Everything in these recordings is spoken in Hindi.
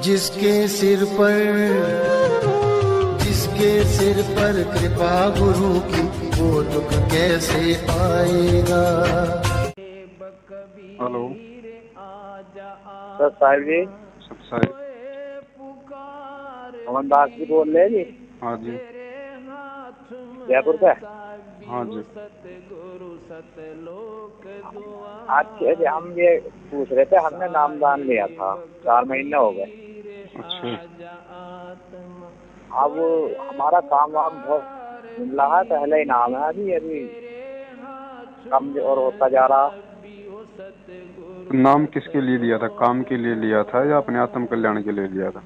जिसके सिर पर कृपा गुरु की, वो दुख कैसे आएगा। हेलो सर साहिब जी, साहिब। अमन दास जी बोल रहे हैं जी? हाँ जी। जयपुर से? हाँ जी। अच्छा जी, हम ये पूछ रहे थे, हमने नामदान लिया था, 4 महीने हो गए। अच्छा। अब हमारा काम वाम बहुत मिल रहा है, पहले ही नाम है, अभी कम और होता जा रहा। नाम किसके लिए लिया था? काम के लिए लिया था या अपने आत्म कल्याण के लिए लिया था?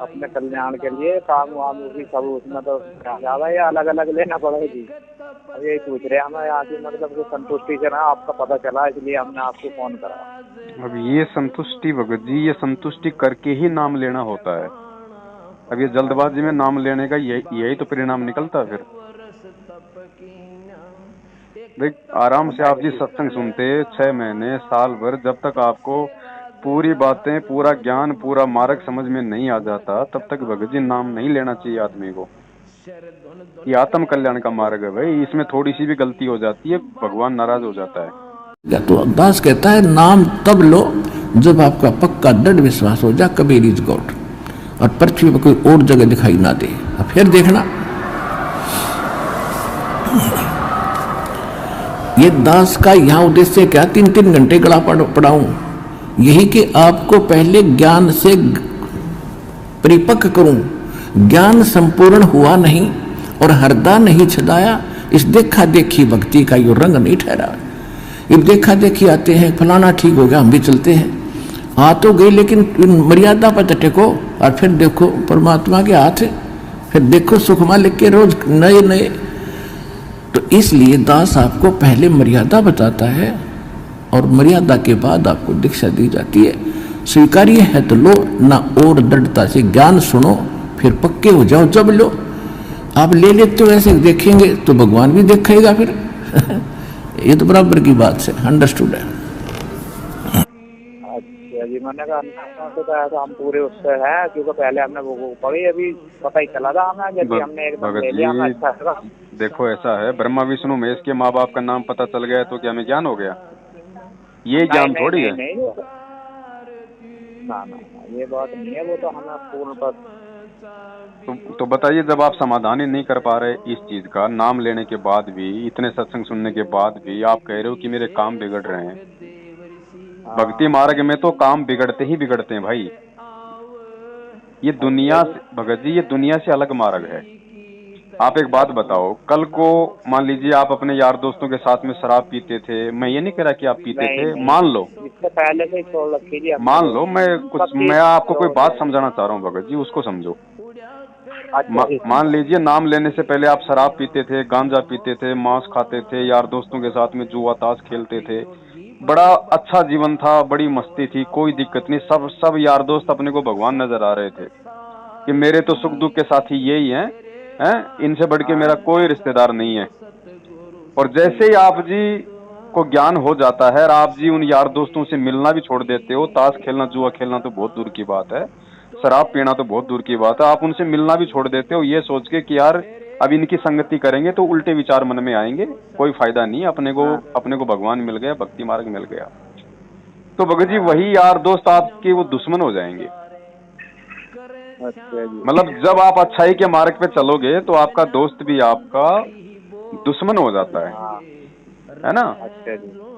अपने कल्याण के लिए। काम वाम भी सब उसमें तो ज्यादा या अलग अलग लेना पड़ेगी। अब यही पूछ रहे हैं हमें, यहाँ की मतलब कि संतुष्टि से ना आपका पता चला, इसलिए हमने आपको फोन करा। अब ये संतुष्टि भगत जी, ये संतुष्टि करके ही नाम लेना होता है। अब ये जल्दबाजी में नाम लेने का यही तो परिणाम निकलता। फिर देख, आराम से आप जी सत्संग सुनते 6 महीने साल भर, जब तक आपको पूरी बातें, पूरा ज्ञान, पूरा मार्ग समझ में नहीं आ जाता, तब तक भगत जी नाम नहीं लेना चाहिए आदमी को। ये आत्म कल्याण का मार्ग है भाई, इसमें थोड़ी सी भी गलती हो जाती है, भगवान नाराज हो जाता है। तो दास कहता है नाम तब लो जब आपका पक्का दृढ़ विश्वास हो जा कबीर इज गॉड, और पृथ्वी पर कोई और जगह दिखाई ना दे। फिर देखना, ये दास का यहाँ उद्देश्य क्या, 3-3 घंटे गला पढ़ाऊं, यही कि आपको पहले ज्ञान से परिपक्व करूं। ज्ञान संपूर्ण हुआ नहीं और हरदा नहीं छदाया, इस देखा देखी भक्ति का यो रंग नहीं ठहरा। ये देखा देखी आते हैं, फलाना ठीक हो गया, हम भी चलते हैं, आ तो गए, लेकिन मर्यादा पर टेको, और फिर देखो परमात्मा के हाथ, फिर देखो सुखमा लिख के रोज नए नए। तो इसलिए दास आपको पहले मर्यादा बताता है, और मर्यादा के बाद आपको दीक्षा दी जाती है। स्वीकार्य है तो लो, ना और दृढ़ता से ज्ञान सुनो, फिर पक्के हो जाओ। जब लो आप ले लेते हो ऐसे देखेंगे तो भगवान भी देखेगा फिर। ये तो बराबर की बात से अंडरस्टूड है। अच्छा जी, मैंने कहा तो हम पूरे उससे है, क्योंकि पहले हमने वो पढ़ी, अभी पता ही चला था हमें, जब हमने एकदम ले लिया हमें अच्छा लगा। देखो ऐसा है, ब्रह्मा विष्णु महेश के माँ बाप का नाम पता चल गया तो क्या हमें ज्ञान हो गया? ये ज्ञान थोड़ी है। ना ये बात नहीं है, वो तो हमें पूर्ण पर। तो बताइए, जब आप समाधान ही नहीं कर पा रहे इस चीज का, नाम लेने के बाद भी, इतने सत्संग सुनने के बाद भी आप कह रहे हो कि मेरे काम बिगड़ रहे हैं। भक्ति मार्ग में तो काम बिगड़ते ही बिगड़ते हैं भाई। ये दुनिया से, भगत जी, ये दुनिया से अलग मार्ग है। आप एक बात बताओ, कल को मान लीजिए आप अपने यार दोस्तों के साथ में शराब पीते थे, मैं ये नहीं कह रहा कि आप पीते थे, मान लो, इससे पहले से छोड़ रखी जी, मान लो, मैं आपको कोई बात समझाना चाह रहा हूँ भगत जी, उसको समझो। मान लीजिए नाम लेने से पहले आप शराब पीते थे, गांजा पीते थे, मांस खाते थे, यार दोस्तों के साथ में जुआ ताश खेलते थे, बड़ा अच्छा जीवन था, बड़ी मस्ती थी, कोई दिक्कत नहीं, सब यार दोस्त अपने को भगवान नजर आ रहे थे कि मेरे तो सुख दुख के साथी यही हैं, इनसे बढ़ के मेरा कोई रिश्तेदार नहीं है। और जैसे ही आप जी को ज्ञान हो जाता है और आप जी उन यार दोस्तों से मिलना भी छोड़ देते हो, ताश खेलना जुआ खेलना तो बहुत दूर की बात है, शराब पीना तो बहुत दूर की बात है, आप उनसे मिलना भी छोड़ देते हो ये सोच के कि यार अब इनकी संगति करेंगे तो उल्टे विचार मन में आएंगे, कोई फायदा नहीं, अपने को भगवान मिल गया, भक्ति मार्ग मिल गया। तो भगत जी वही यार दोस्त आपके वो दुश्मन हो जाएंगे। मतलब जब आप अच्छाई के मार्ग पे चलोगे तो आपका दोस्त भी आपका दुश्मन हो जाता है ना।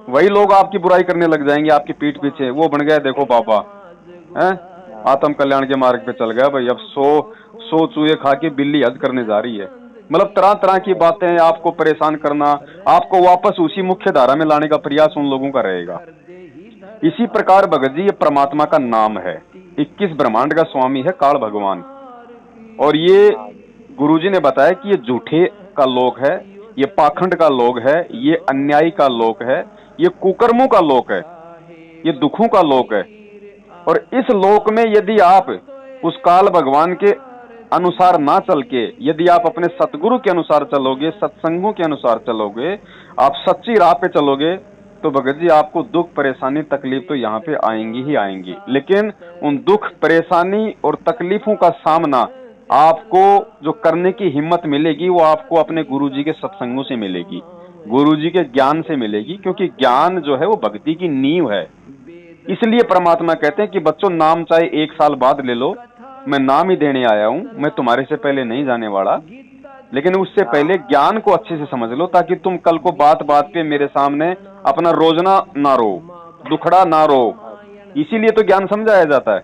वही लोग आपकी बुराई करने लग जाएंगे आपकी पीठ पीछे, वो बन गया देखो बाबा, आत्म कल्याण के मार्ग पे चल गया भाई, अब 100 चूहे खा के बिल्ली हज करने जा रही है। मतलब तरह तरह की बातें आपको परेशान करना, आपको वापस उसी मुख्य धारा में लाने का प्रयास उन लोगों का रहेगा। इसी प्रकार भगत जी ये परमात्मा का नाम है, 21 ब्रह्मांड का स्वामी है काल भगवान, और ये गुरुजी ने बताया कि ये झूठे का लोक है, ये पाखंड का लोक है, ये अन्यायी का लोक है, ये कुकर्मों का लोक है, ये दुखों का लोक है। और इस लोक में यदि आप उस काल भगवान के अनुसार ना चल के, यदि आप अपने सतगुरु के अनुसार चलोगे, सत्संगों के अनुसार चलोगे, आप सच्ची राह पे चलोगे, तो भगत जी आपको दुख परेशानी तकलीफ तो यहाँ पे आएंगी ही आएंगी, लेकिन उन दुख परेशानी और तकलीफों का सामना आपको जो करने की हिम्मत मिलेगी वो आपको अपने गुरुजी के सत्संगों से मिलेगी, गुरुजी के ज्ञान से मिलेगी, क्योंकि ज्ञान जो है वो भक्ति की नींव है। इसलिए परमात्मा कहते हैं कि बच्चों नाम चाहे 1 साल बाद ले लो, मैं नाम ही देने आया हूं, मैं तुम्हारे से पहले नहीं जाने वाला, लेकिन उससे पहले ज्ञान को अच्छे से समझ लो, ताकि तुम कल को बात बात पे मेरे सामने अपना रोजना ना रो, दुखड़ा ना रो। इसीलिए तो ज्ञान समझाया जाता है।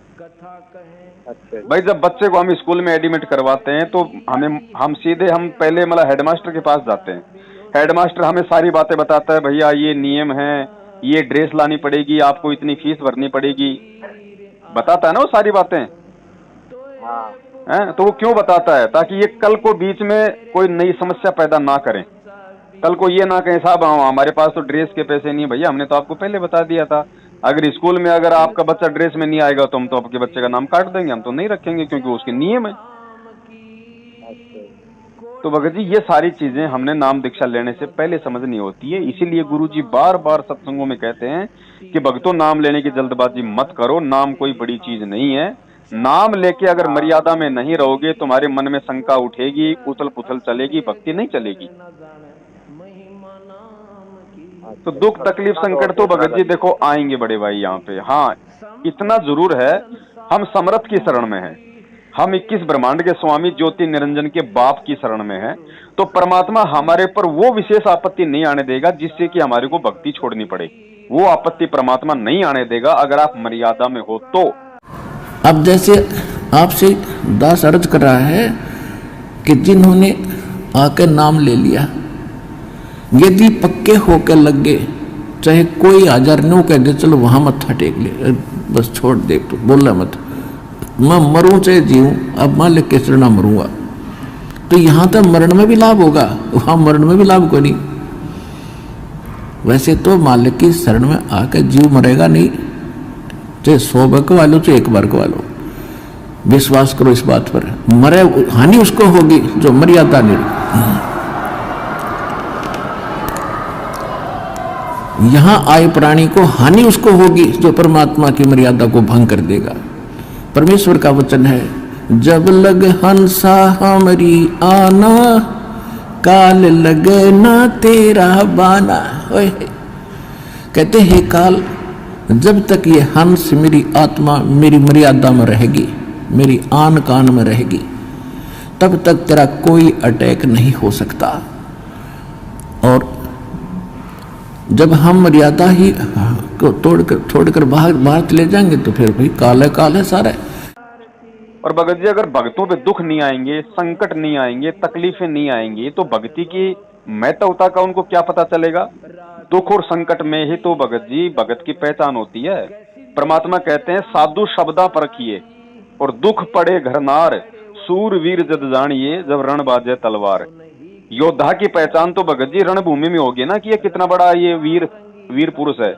अच्छा भाई जब बच्चे को हम स्कूल में एडमिट करवाते हैं तो हम सीधे पहले मतलब हेडमास्टर के पास जाते हैं। हेडमास्टर हमें सारी बातें बताता है, भैया ये नियम है, ये ड्रेस लानी पड़ेगी, आपको इतनी फीस भरनी पड़ेगी, बताता है ना वो सारी बातें। हैं तो वो क्यों बताता है? ताकि ये कल को बीच में कोई नई समस्या पैदा ना करें, कल को ये ना कहें साहब हमारे पास तो ड्रेस के पैसे नहीं, भैया हमने तो आपको पहले बता दिया था। अगर स्कूल में अगर आपका बच्चा ड्रेस में नहीं आएगा तो हम तो आपके बच्चे का नाम काट देंगे, हम तो नहीं रखेंगे, क्योंकि उसके नियम है। तो भगत जी ये सारी चीजें हमने नाम दीक्षा लेने से पहले समझनी होती है। इसीलिए गुरुजी बार बार सत्संगों में कहते हैं कि भक्तों नाम लेने की जल्दबाजी मत करो, नाम कोई बड़ी चीज नहीं है। नाम लेके अगर मर्यादा में नहीं रहोगे तुम्हारे मन में शंका उठेगी, उथल पुथल चलेगी, भक्ति नहीं चलेगी। तो दुख तकलीफ संकट तो भगत जी देखो आएंगे बड़े भाई यहाँ पे। हाँ इतना जरूर है, हम समर्थ की शरण में हैं, हम 21 ब्रह्मांड के स्वामी ज्योति निरंजन के बाप की शरण में हैं। तो परमात्मा हमारे पर वो विशेष आपत्ति नहीं आने देगा जिससे कि हमारे को भक्ति छोड़नी पड़े। वो आपत्ति परमात्मा नहीं आने देगा अगर आप मर्यादा में हो तो। अब जैसे आपसे दास अर्ज कर रहा है कि जिन्होंने आकर नाम ले लिया, यदि पक्के होकर लग गए, चाहे कोई 1009 कह दे चलो वहां मत्था टेक ले, बस छोड़ दे, तो बोलना मत, मैं मरूं चाहे जीऊं, अब मालिक के शरण मरूंगा, तो यहां तक मरण में भी लाभ होगा, वहां मरण में भी लाभ को नहीं। वैसे तो मालिक की शरण में आकर जीव मरेगा नहीं, चाहे 100 बार कवा लो चाहे 1 बार कवा लो, विश्वास करो इस बात पर। मरे हानि उसको होगी जो मर्यादा नहीं। यहां आए प्राणी को हानि उसको होगी जो परमात्मा की मर्यादा को भंग कर देगा। परमेश्वर का वचन है, जब लग हंसा हमारी आना, काल लगे ना तेरा बाना। कहते हैं काल, जब तक ये हंस मेरी आत्मा मेरी मर्यादा में रहेगी, मेरी आन कान में रहेगी, तब तक तेरा कोई अटैक नहीं हो सकता। और जब हम मर्यादा ही को छोड़कर बाहर चले जाएंगे तो फिर भाई काल है सारा। और भगत जी अगर भक्तों पे दुख नहीं आएंगे, संकट नहीं आएंगे, तकलीफें नहीं आएंगी, तो भक्ति की महत्वता का उनको क्या पता चलेगा? दुख और संकट में ही तो भगत जी भगत की पहचान होती है। परमात्मा कहते हैं साधु शब्दा परखिए और दुख पड़े घरनार, सूरवीर जद जानिए जब रण बाजे तलवार। योद्धा की पहचान तो भगत जी रणभूमि में होगी ना कि ये कितना बड़ा ये वीर पुरुष है।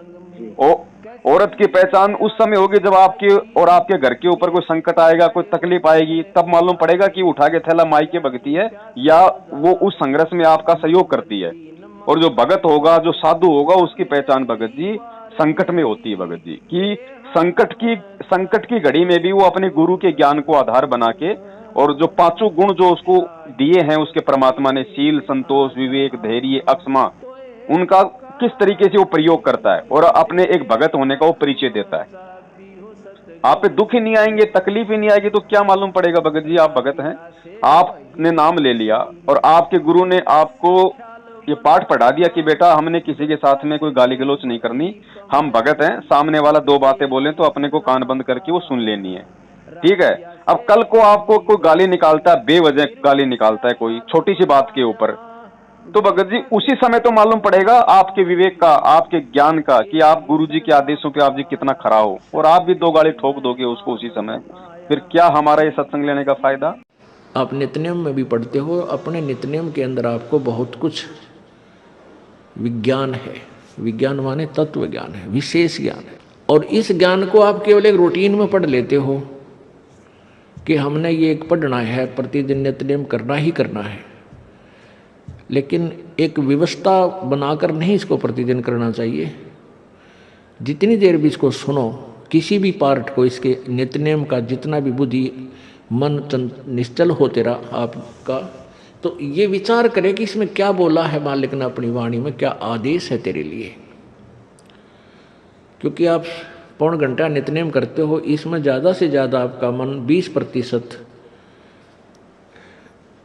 औरत की पहचान उस समय होगी जब आपके और आपके घर के ऊपर कोई संकट आएगा, कोई तकलीफ आएगी, तब मालूम पड़ेगा कि उठा के थैला माई के भगती है या वो उस संघर्ष में आपका सहयोग करती है। और जो भगत होगा, जो साधु होगा, उसकी पहचान भगत जी संकट में होती है। भगत जी कि संकट की घड़ी में भी वो अपने गुरु के ज्ञान को आधार बना के और जो 5 गुण जो उसको दिए हैं उसके परमात्मा ने, शील, संतोष, विवेक, धैर्य, अक्षमा, उनका किस तरीके से वो प्रयोग करता है और अपने एक भगत होने का वो परिचय देता है। आप पे दुख ही नहीं आएंगे, तकलीफ ही नहीं आएगी तो क्या मालूम पड़ेगा भगत जी आप भगत हैं। आपने नाम ले लिया और आपके गुरु ने आपको ये पाठ पढ़ा दिया कि बेटा हमने किसी के साथ में कोई गाली गलौच नहीं करनी, हम भगत हैं, सामने वाला 2 बातें बोले तो अपने को कान बंद करके वो सुन लेनी है, ठीक है। अब कल को आपको कोई गाली निकालता है, बेवजह गाली निकालता है कोई छोटी सी बात के ऊपर, तो भगत जी उसी समय तो मालूम पड़ेगा आपके विवेक का, आपके ज्ञान का, कि आप गुरुजी के आदेशों पे आप जी कितना खरा हो। और आप भी 2 गाली ठोक दोगे उसको उसी समय, फिर क्या हमारा ये सत्संग लेने का फायदा। आप नित्यनियम में भी पढ़ते हो, अपने नित्यनियम के अंदर आपको बहुत कुछ विज्ञान है। विज्ञान माने तत्व ज्ञान है, विशेष ज्ञान है। और इस ज्ञान को आप केवल एक रूटीन में पढ़ लेते हो कि हमने ये एक पढ़ना है, प्रतिदिन नित्यनियम करना ही करना है, लेकिन एक व्यवस्था बनाकर नहीं इसको प्रतिदिन करना चाहिए। जितनी देर भी इसको सुनो, किसी भी पार्ट को, इसके नित्यनेम का जितना भी बुद्धि मन निश्चल हो तेरा आपका, तो ये विचार करे कि इसमें क्या बोला है मालिक ने अपनी वाणी में, क्या आदेश है तेरे लिए। क्योंकि आप पौन घंटा नित्यनेम करते हो, इसमें ज़्यादा से ज़्यादा आपका मन 20%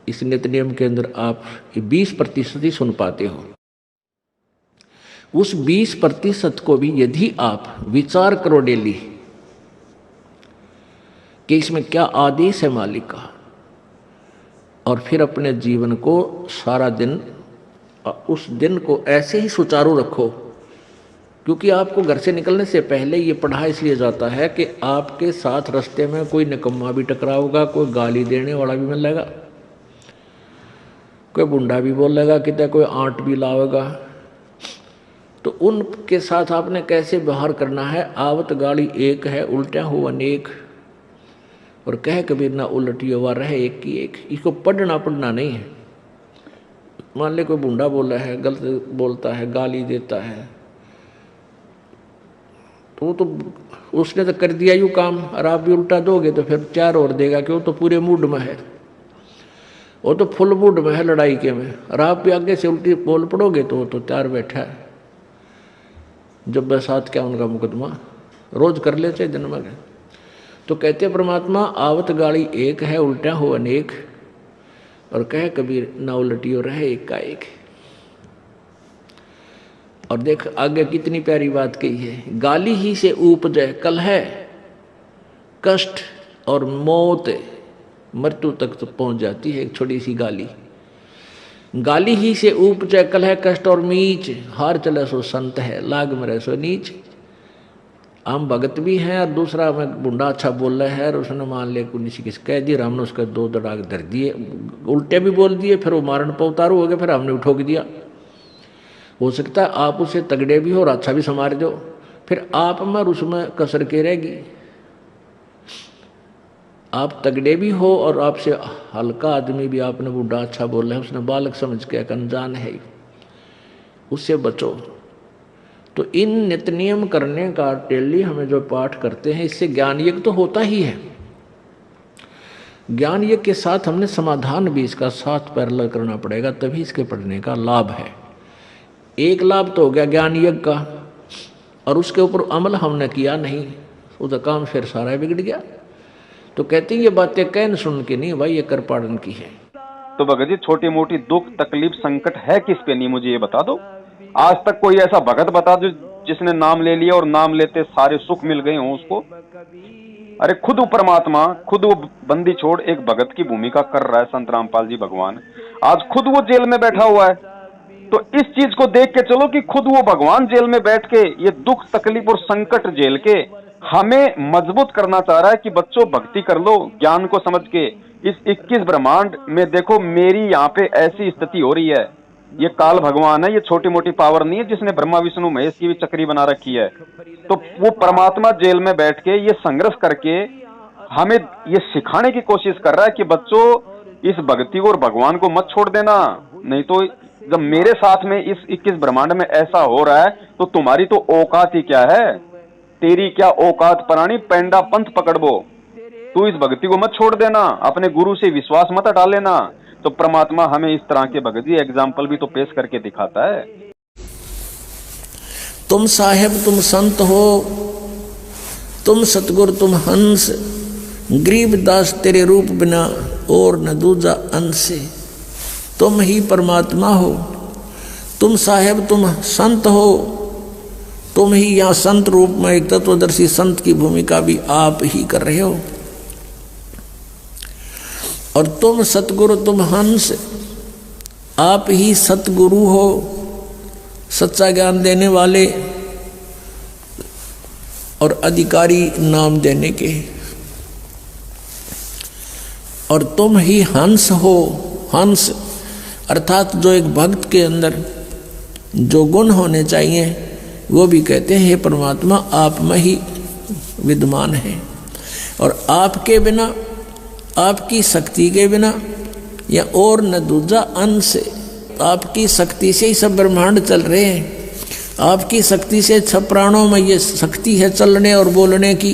इस नित्यनेम के अंदर आप 20% ही सुन पाते हो। उस 20% को भी यदि आप विचार करो डेली कि इसमें क्या आदेश है मालिक का, और फिर अपने जीवन को सारा दिन, उस दिन को ऐसे ही सुचारू रखो। क्योंकि आपको घर से निकलने से पहले ये पढ़ा इसलिए जाता है कि आपके साथ रास्ते में कोई निकम्मा भी टकराओगा, कोई गाली देने वाला भी मिलेगा, कोई बुंडा भी बोलेगा, कितने कोई आंट भी लावेगा। तो उनके साथ आपने कैसे व्यवहार करना है। आवत गाली एक है, उल्टा हो अनेक, और कह कबीर ना उलटी हुआ रहे एक की एक। इसको पढ़ना नहीं है। मान ले कोई बुंडा बोला है, गलत बोलता है, गाली देता है, तो उसने तो कर दिया यूँ काम, और आप भी उल्टा दोगे तो फिर 4 और देगा कि वो तो पूरे मूड में है, वो तो फुल मूड में है लड़ाई के में, और आप भी आगे से उल्टी बोल पड़ोगे तो वो तो 4 बैठा है। जब बसात क्या उनका मुकदमा रोज कर लेते दिन में। तो कहते परमात्मा आवत गाड़ी एक है, उल्टा हो अनेक, और कहे कबीर ना उलटियो रहे एक का एक। और देख आगे कितनी प्यारी बात कही है। गाली ही से उपजे कलह, कष्ट और मौत, मृत्यु तक तो पहुंच जाती है एक छोटी सी गाली। गाली ही से उपजे कलह, कष्ट और मीच, हार चले सो संत है, लाग मरे सो नीच। हम भगत भी हैं और दूसरा में बुंडा अच्छा बोल रहा है, और उसने मान लिया किसी किस कह दिया, हमने उसका 2 दड़ाक धर दिए, उल्टे भी बोल दिए, फिर वो मारण पर उतारू हो गए, फिर हमने उठोक दिया। हो सकता है आप उससे तगड़े भी हो और अच्छा भी समार दो, फिर आप में और उसमें कसर के रहेगी। आप तगड़े भी हो और आपसे हल्का आदमी भी आपने बुढ़ा अच्छा बोला है, उसने बालक समझ के अनजान है, उससे बचो। तो इन नित्य नियम करने का डेली हमें जो पाठ करते हैं, इससे ज्ञान यज्ञ तो होता ही है। ज्ञान यज्ञ के साथ हमने समाधान भी इसका साथ पैरेलल करना पड़ेगा, तभी इसके पढ़ने का लाभ है। एक लाभ तो हो गया ज्ञान यज्ञ का, और उसके ऊपर अमल हमने किया नहीं, उसका काम फिर सारा बिगड़ गया। तो कहते हैं ये बातें कहन सुन के नहीं भाई, ये कर पाड़न की है। तो भगत जी छोटी मोटी दुख तकलीफ संकट है किस पे, नहीं मुझे ये बता दो। आज तक कोई ऐसा भगत बता दो जिसने नाम ले लिया और नाम लेते सारे सुख मिल गए हों उसको। अरे खुद वो परमात्मा, खुद वो बंदी छोड़ एक भगत की भूमिका कर रहा है संत रामपाल जी भगवान, आज खुद वो जेल में बैठा हुआ है। तो इस चीज को देख के चलो कि खुद वो भगवान जेल में बैठ के ये दुख तकलीफ और संकट झेल के हमें मजबूत करना चाह रहा है कि बच्चों भक्ति कर लो ज्ञान को समझ के। इस 21 ब्रह्मांड में देखो मेरी यहाँ पे ऐसी स्थिति हो रही है, ये काल भगवान है, ये छोटी मोटी पावर नहीं है जिसने ब्रह्मा विष्णु महेश की भी चक्री बना रखी है। तो वो परमात्मा जेल में बैठ के ये संघर्ष करके हमें ये सिखाने की कोशिश कर रहा है कि बच्चों इस भक्ति को और भगवान को मत छोड़ देना, नहीं तो जब मेरे साथ में इस 21 ब्रह्मांड में ऐसा हो रहा है तो तुम्हारी तो औकात ही क्या है, तेरी क्या औकात प्राणी, पेंडा पंथ पकड़बो। तू इस भक्ति को मत छोड़ देना, अपने गुरु से विश्वास मत हटा लेना। तो परमात्मा हमें इस तरह के भगत जी एग्जाम्पल भी तो पेश करके दिखाता है। तुम साहेब तुम संत हो, तुम सतगुरु तुम हंस, गरीबदास तेरे रूप बिना और न दूजा अंश। तुम ही परमात्मा हो, तुम साहेब तुम संत हो, तुम ही यहाँ संत रूप में एक तत्वदर्शी संत की भूमिका भी आप ही कर रहे हो। और तुम सतगुरु तुम हंस, आप ही सतगुरु हो, सच्चा ज्ञान देने वाले और अधिकारी नाम देने के। और तुम ही हंस हो, हंस अर्थात जो एक भक्त के अंदर जो गुण होने चाहिए वो भी कहते हैं हे परमात्मा आप में ही विद्यमान है, और आपके बिना, आपकी शक्ति के बिना या और न दूजा अंश, आपकी शक्ति से ही सब ब्रह्मांड चल रहे हैं। आपकी शक्ति से सब प्राणों में ये शक्ति है चलने और बोलने की।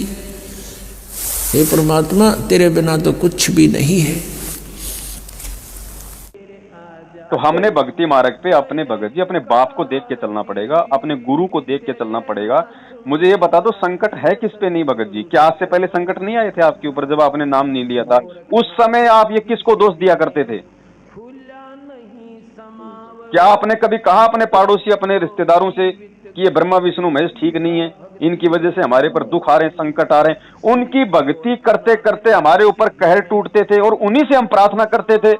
हे परमात्मा, तेरे बिना तो कुछ भी नहीं है। तो हमने भक्ति मार्ग पे अपने भगत जी अपने बाप को देख के चलना पड़ेगा, अपने गुरु को देख के चलना पड़ेगा। मुझे ये बता दो, संकट है किस पे नहीं भगत जी? क्या आज से पहले संकट नहीं आए थे आपके ऊपर जब आपने नाम नहीं लिया था? उस समय आप ये किसको दोष दिया करते थे? क्या आपने कभी कहा अपने पड़ोसी, अपने रिश्तेदारों से कि ये ब्रह्मा विष्णु महेश ठीक नहीं है, इनकी वजह से हमारे पर दुख आ रहे हैं, संकट आ रहे हैं? उनकी भक्ति करते करते हमारे ऊपर कहर टूटते थे और उन्हीं से हम प्रार्थना करते थे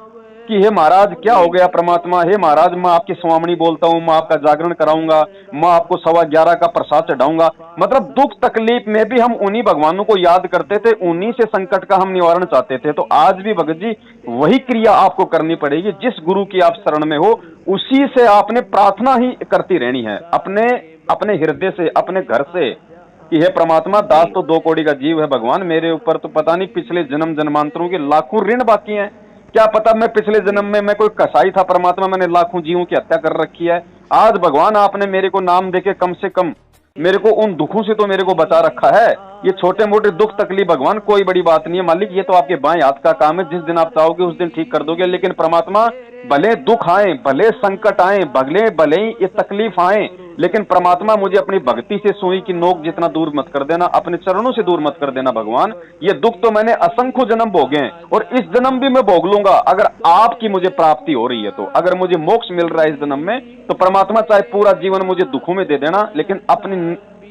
कि हे महाराज क्या हो गया परमात्मा, हे महाराज मैं आपकी स्वामणी बोलता हूँ, मैं आपका जागरण कराऊंगा, मैं आपको 11:15 का प्रसाद चढ़ाऊंगा। मतलब दुख तकलीफ में भी हम उन्हीं भगवानों को याद करते थे, उन्हीं से संकट का हम निवारण चाहते थे। तो आज भी भगत जी वही क्रिया आपको करनी पड़ेगी। जिस गुरु की आप शरण में हो उसी से आपने प्रार्थना ही करती रहनी है, अपने हृदय से, अपने घर से, कि हे परमात्मा दास तो 2 कौड़ी का जीव है भगवान, मेरे ऊपर तो पता नहीं पिछले जन्म जन्मांतरों के लाखों ऋण बाकी हैं। क्या पता मैं पिछले जन्म में मैं कोई कसाई था परमात्मा, मैंने लाखों जीवों की हत्या कर रखी है। आज भगवान आपने मेरे को नाम देके कम से कम मेरे को उन दुखों से तो मेरे को बचा रखा है। ये छोटे मोटे दुख तकलीफ भगवान कोई बड़ी बात नहीं है मालिक, ये तो आपके बाएं हाथ का काम है, जिस दिन आप चाहोगे उस दिन ठीक कर दोगे। लेकिन परमात्मा भले दुख आए, भले संकट आए, भले ही ये तकलीफ आए, लेकिन परमात्मा मुझे अपनी भक्ति से सुई की नोक जितना दूर मत कर देना, अपने चरणों से दूर मत कर देना भगवान। ये दुख तो मैंने असंख्य जन्म भोगे हैं और इस जन्म भी मैं भोग लूंगा अगर आपकी मुझे प्राप्ति हो रही है तो। अगर मुझे मोक्ष मिल रहा है इस जन्म में तो परमात्मा चाहे पूरा जीवन मुझे दुखों में दे देना, लेकिन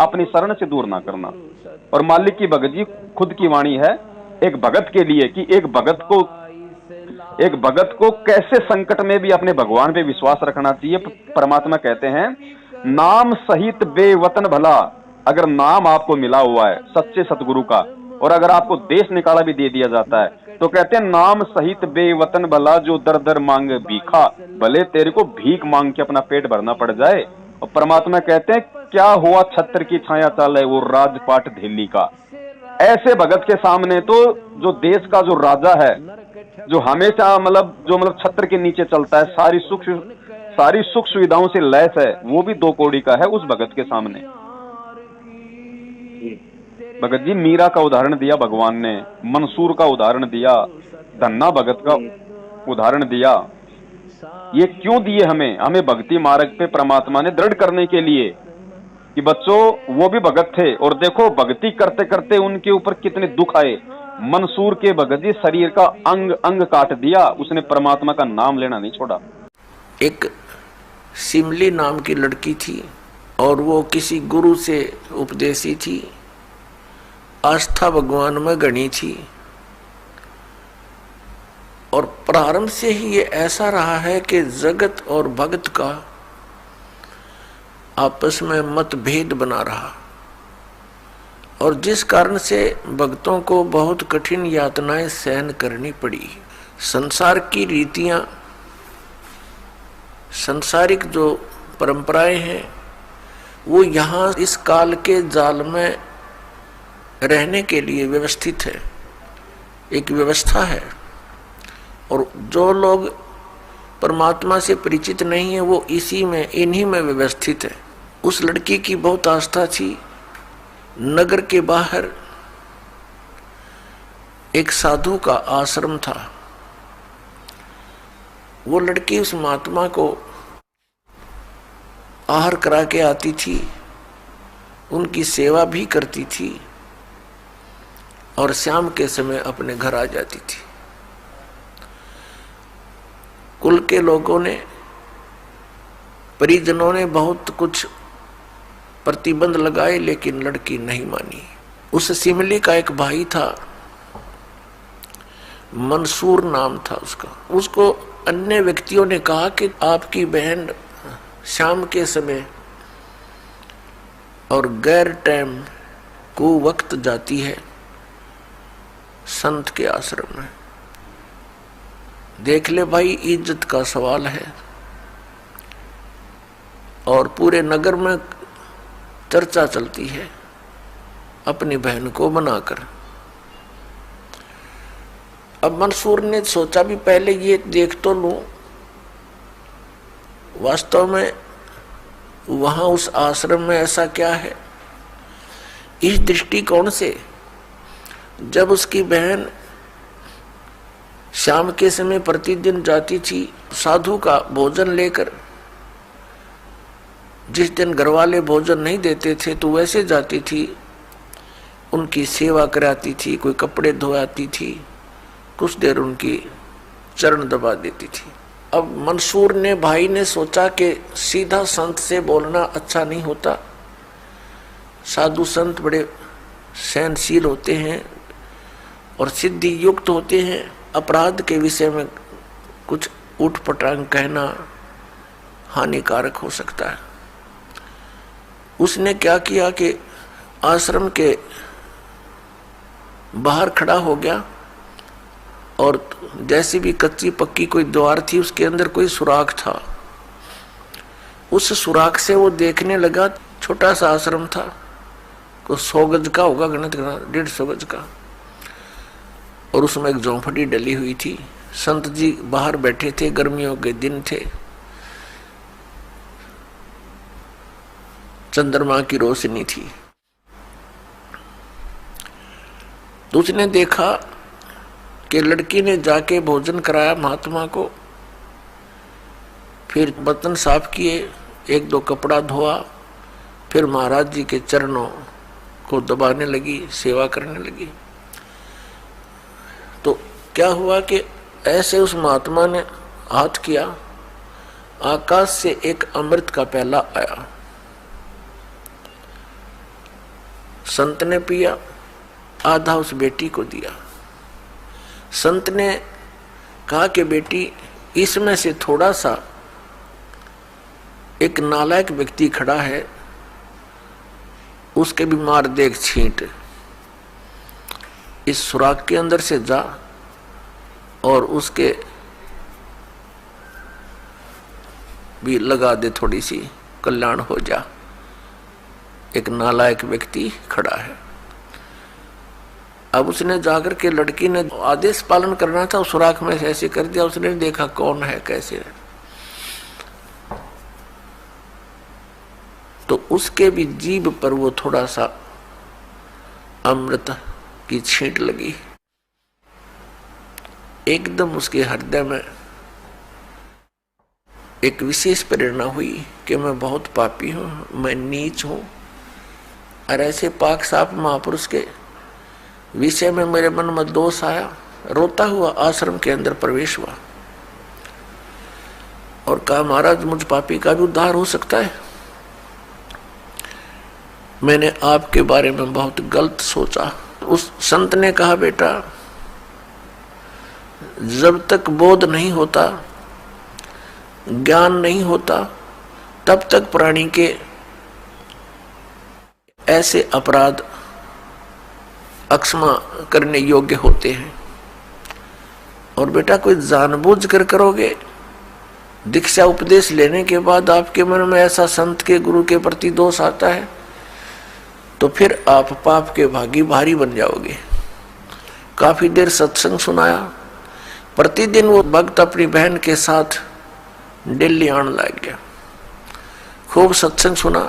अपनी शरण से दूर ना करना। और मालिक की भगत जी खुद की वाणी है एक भगत के लिए कि एक भगत को कैसे संकट में भी अपने भगवान पे विश्वास रखना चाहिए। परमात्मा कहते हैं नाम सहित बेवतन भला। अगर नाम आपको मिला हुआ है सच्चे सतगुरु का और अगर आपको देश निकाला भी दे दिया जाता है तो कहते हैं नाम सहित बेवतन भला, जो दर दर मांगे भीखा, भले तेरे को भीख मांग के अपना पेट भरना पड़ जाए। और परमात्मा कहते हैं क्या हुआ छत्र की छाया चाल है वो राजपाट दिल्ली का। ऐसे भगत के सामने तो जो देश का जो राजा है, जो हमेशा मतलब छत्र के नीचे चलता है, सारी सुख सुविधाओं से लैस है, वो भी 2 कौड़ी का है उस भगत के सामने। भगत जी मीरा का उदाहरण दिया भगवान ने, मंसूर का उदाहरण दिया, धन्ना भगत का उदाहरण दिया। ये क्यों दिए हमें भक्ति मार्ग पे परमात्मा ने दृढ़ करने के लिए कि बच्चों वो भी भगत थे और देखो भक्ति करते करते उनके ऊपर कितने दुख आए। मंसूर के भगत जी शरीर का अंग अंग काट दिया, उसने परमात्मा का नाम लेना नहीं छोड़ा। एक सिमली नाम की लड़की थी और वो किसी गुरु से उपदेशी थी, आस्था भगवान में गणी थी और प्रारंभ से ही ये ऐसा रहा है कि जगत और भगत का आपस में मतभेद बना रहा और जिस कारण से भक्तों को बहुत कठिन यातनाएं सहन करनी पड़ी। संसार की रीतियां, सांसारिक जो परंपराएं हैं वो यहाँ इस काल के जाल में रहने के लिए व्यवस्थित है, एक व्यवस्था है। और जो लोग परमात्मा से परिचित नहीं है वो इन्हीं में व्यवस्थित है। उस लड़की की बहुत आस्था थी। नगर के बाहर एक साधु का आश्रम था। वो लड़की उस महात्मा को आहार करा के आती थी, उनकी सेवा भी करती थी और शाम के समय अपने घर आ जाती थी। कुल के लोगों ने, परिजनों ने बहुत कुछ प्रतिबंध लगाए लेकिन लड़की नहीं मानी। उस सिमली का एक भाई था, मंसूर नाम था उसका। उसको अन्य व्यक्तियों ने कहा कि आपकी बहन शाम के समय और गैर टाइम को वक्त जाती है संत के आश्रम में। देख ले भाई, इज्जत का सवाल है और पूरे नगर में चर्चा चलती है अपनी बहन को मनाकर। अब मंसूर ने सोचा भी पहले ये देख तो लूं, वास्तव में वहां उस आश्रम में ऐसा क्या है। इस दृष्टिकोण से जब उसकी बहन शाम के समय प्रतिदिन जाती थी साधु का भोजन लेकर, जिस दिन घर वाले भोजन नहीं देते थे तो वैसे जाती थी, उनकी सेवा कराती थी, कोई कपड़े धोआती थी, कुछ देर उनकी चरण दबा देती थी। अब मंसूर ने भाई ने सोचा कि सीधा संत से बोलना अच्छा नहीं होता, साधु संत बड़े सहनशील होते हैं और सिद्धि युक्त होते हैं, अपराध के विषय में कुछ उठपटांग कहना हानिकारक हो सकता है। उसने क्या किया कि आश्रम के बाहर खड़ा हो गया और जैसी भी कच्ची पक्की कोई द्वार थी उसके अंदर कोई सुराख था, उस सुराख से वो देखने लगा। छोटा सा आश्रम था, को 100 गज का होगा, गणित करना 150 गज का, और उसमें एक झोंपड़ी डली हुई थी। संत जी बाहर बैठे थे, गर्मियों के दिन थे, चंद्रमा की रोशनी थी। तो उसने देखा कि लड़की ने जाके भोजन कराया महात्मा को, फिर बर्तन साफ किए, 1-2 कपड़ा धोआ, फिर महाराज जी के चरणों को दबाने लगी, सेवा करने लगी। तो क्या हुआ कि ऐसे उस महात्मा ने हाथ किया, आकाश से एक अमृत का प्याला आया, संत ने पिया, आधा उस बेटी को दिया। संत ने कहा कि बेटी, इसमें से थोड़ा सा एक नालायक व्यक्ति खड़ा है, उसके भी मार देख छींट, इस सुराख के अंदर से जा और उसके भी लगा दे, थोड़ी सी कल्याण हो जा। एक नालायक व्यक्ति खड़ा है। अब उसने जाकर के, लड़की ने आदेश पालन करना था, उस सुराख में से ऐसे कर दिया। उसने देखा कौन है, कैसे है, तो उसके भी जीभ पर वो थोड़ा सा अमृत की छींट लगी। एकदम उसके हृदय में एक विशेष प्रेरणा हुई कि मैं बहुत पापी हूं, मैं नीच हूं, और ऐसे पाक साफ महापुरुष के विषय में मेरे मन में दोष आया। रोता हुआ आश्रम के अंदर प्रवेश हुआ और कहा, महाराज मुझ पापी का भी उद्धार हो सकता है। मैंने आपके बारे में बहुत गलत सोचा। उस संत ने कहा, बेटा जब तक बोध नहीं होता, ज्ञान नहीं होता, तब तक प्राणी के ऐसे अपराध अक्षमा करने योग्य होते हैं। और बेटा कोई जानबूझ कर करोगे, दीक्षा उपदेश लेने के बाद आपके मन में ऐसा संत के गुरु के प्रति दोष आता है, तो फिर आप पाप के भागी भारी बन जाओगे। काफी देर सत्संग सुनाया। प्रतिदिन वो भक्त अपनी बहन के साथ दिल्ली आने लग गया। खूब सत्संग सुना,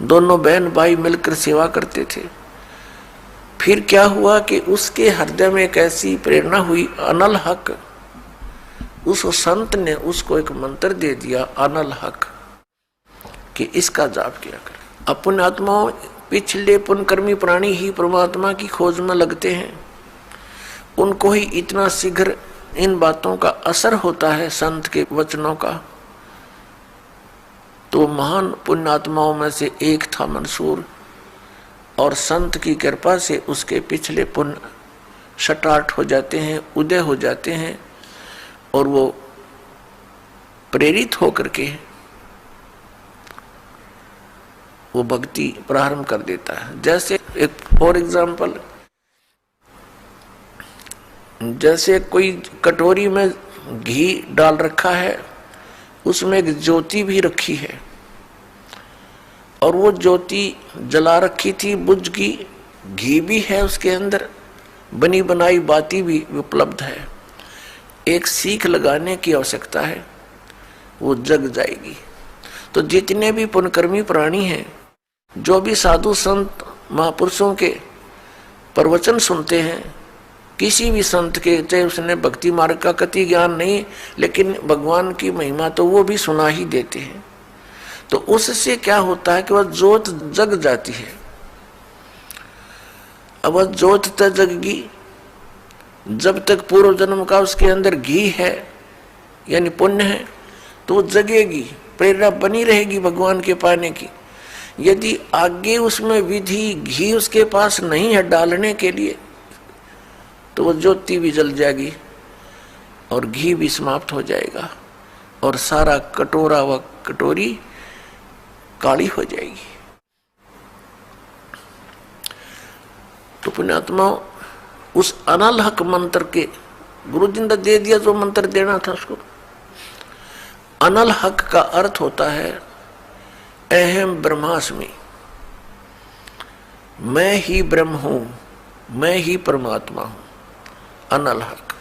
दोनों बहन भाई मिलकर सेवा करते थे। फिर क्या हुआ कि उसके हृदय में एक ऐसी प्रेरणा हुई, अनल हक। उस संत ने उसको एक मंत्र दे दिया, अनल हक, कि इसका जाप किया कर। अपन आत्माओं, पिछले पुण्यकर्मी प्राणी ही परमात्मा की खोज में लगते हैं, उनको ही इतना शीघ्र इन बातों का असर होता है, संत के वचनों का। तो महान पुण्यात्माओं में से एक था मंसूर, और संत की कृपा से उसके पिछले पुण्य स्टार्ट हो जाते हैं, उदय हो जाते हैं, और वो प्रेरित होकर के वो भक्ति प्रारंभ कर देता है। जैसे एक फॉर एग्जाम्पल, जैसे कोई कटोरी में घी डाल रखा है, उसमें एक ज्योति भी रखी है, और वो ज्योति जला रखी थी, बुझ गई, घी भी है उसके अंदर, बनी बनाई बाती भी उपलब्ध है। एक सीख लगाने की आवश्यकता है, वो जग जाएगी। तो जितने भी पुण्यकर्मी प्राणी हैं, जो भी साधु संत महापुरुषों के प्रवचन सुनते हैं, किसी भी संत के, चाहे उसने भक्ति मार्ग का कति ज्ञान नहीं, लेकिन भगवान की महिमा तो वो भी सुना ही देते हैं, तो उससे क्या होता है कि वह जोत जग जाती है। अब वह जोत तक जगगी, जब तक पूर्व जन्म का उसके अंदर घी है यानी पुण्य है तो वो जगेगी, प्रेरणा बनी रहेगी भगवान के पाने की। यदि आगे उसमें विधि घी उसके पास नहीं है डालने के लिए तो वो ज्योति भी जल जाएगी और घी भी समाप्त हो जाएगा और सारा कटोरा व कटोरी काली हो जाएगी। तो पुण्यात्मा उस अनल हक मंत्र के गुरु जी ने दे दिया, जो मंत्र देना था उसको। अनल हक का अर्थ होता है अहम ब्रह्मास्मि, मैं ही ब्रह्म हूं, मैं ही परमात्मा हूं, अनल हक।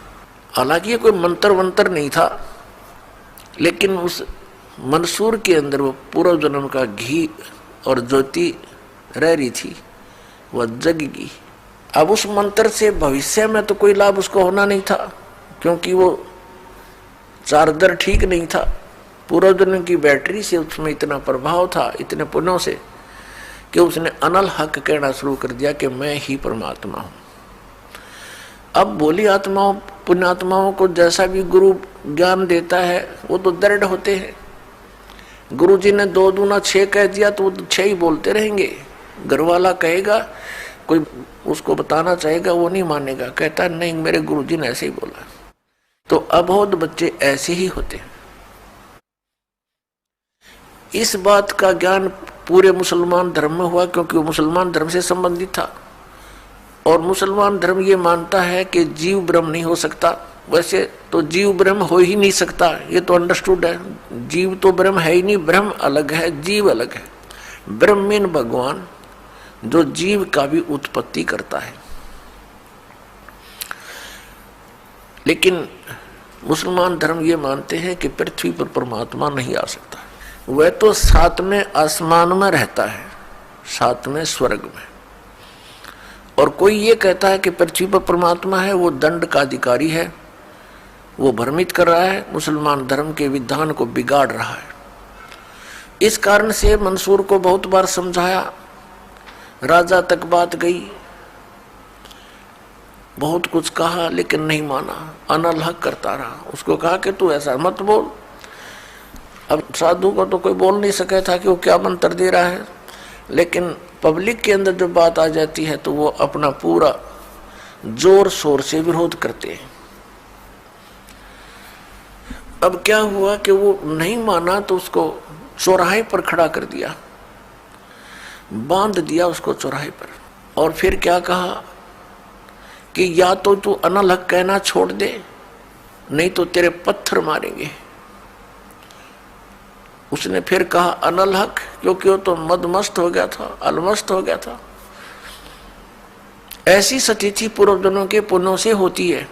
हालांकि ये कोई मंत्र वंत्र नहीं था, लेकिन उस मंसूर के अंदर वो पूर्व जन्म का घी और ज्योति रह रही थी, वह जगगी। अब उस मंत्र से भविष्य में तो कोई लाभ उसको होना नहीं था, क्योंकि वो चार्जर ठीक नहीं था। पूर्व जन्म की बैटरी से उसमें इतना प्रभाव था, इतने पुण्यों से, कि उसने अनल हक कहना शुरू कर दिया कि मैं ही परमात्मा हूं। अब भोली आत्माओं पुण्यात्माओं को जैसा भी गुरु ज्ञान देता है वो तो दृढ़ होते हैं। गुरु जी ने 2 दूना 6 कह दिया तो वो 6 ही बोलते रहेंगे। घर वाला कहेगा, कोई उसको बताना चाहेगा, वो नहीं मानेगा, कहता नहीं मेरे गुरु जी ने ऐसे ही बोला। तो अबोध बच्चे ऐसे ही होते हैं। इस बात का ज्ञान पूरे मुसलमान धर्म में हुआ, क्योंकि वो मुसलमान धर्म से संबंधित था। और मुसलमान धर्म ये मानता है कि जीव ब्रह्म नहीं हो सकता। वैसे तो जीव ब्रह्म हो ही नहीं सकता, ये तो अंडरस्टूड है। जीव तो ब्रह्म है ही नहीं, ब्रह्म अलग है, जीव अलग है। ब्रह्म मीन भगवान, जो जीव का भी उत्पत्ति करता है। लेकिन मुसलमान धर्म ये मानते हैं कि पृथ्वी पर परमात्मा नहीं आ सकता। वह तो 7वें आसमान में रहता है, 7वें स्वर्ग में। और कोई ये कहता है कि पृथ्वी पर परमात्मा है, वो दंड का अधिकारी है, वो भ्रमित कर रहा है, मुसलमान धर्म के विधान को बिगाड़ रहा है। इस कारण से मंसूर को बहुत बार समझाया, राजा तक बात गई, बहुत कुछ कहा, लेकिन नहीं माना, अनल हक करता रहा। उसको कहा कि तू ऐसा मत बोल। अब साधु को तो कोई बोल नहीं सके था कि वो क्या मंत्र दे रहा है, लेकिन पब्लिक के अंदर जो बात आ जाती है तो वो अपना पूरा जोर शोर से विरोध करते हैं। अब क्या हुआ कि वो नहीं माना तो उसको चौराहे पर खड़ा कर दिया, बांध दिया उसको चौराहे पर। और फिर क्या कहा कि या तो तू अनल हक कहना छोड़ दे, नहीं तो तेरे पत्थर मारेंगे। उसने फिर कहा अनल हक, क्योंकि वो तो मदमस्त हो गया था, अलमस्त हो गया था। ऐसी स्थिति पूर्वजन्मों के पुण्यों से होती है,